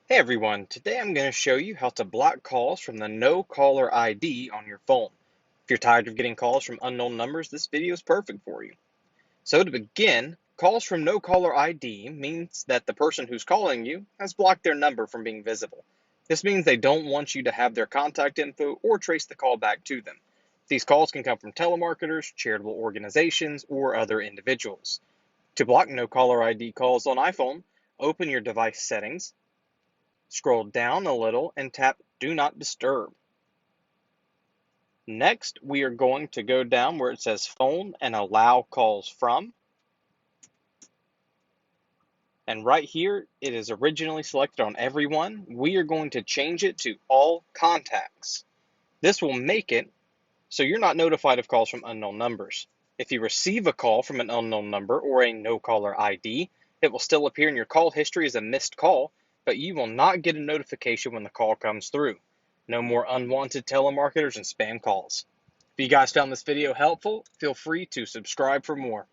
Hey everyone, today I'm going to show you how to block calls from the no caller ID on your phone. If you're tired of getting calls from unknown numbers, this video is perfect for you. So to begin, calls from no caller ID means that the person who's calling you has blocked their number from being visible. This means they don't want you to have their contact info or trace the call back to them. These calls can come from telemarketers, charitable organizations, or other individuals. To block no caller ID calls on iPhone, open your device settings. Scroll down a little and tap Do Not Disturb. Next, we are going to go down where it says Phone and allow calls from. And right here, it is originally selected on everyone. We are going to change it to all contacts. This will make it so you're not notified of calls from unknown numbers. If you receive a call from an unknown number or a no caller ID, it will still appear in your call history as a missed call, but you will not get a notification when the call comes through. No more unwanted telemarketers and spam calls. If you guys found this video helpful, feel free to subscribe for more.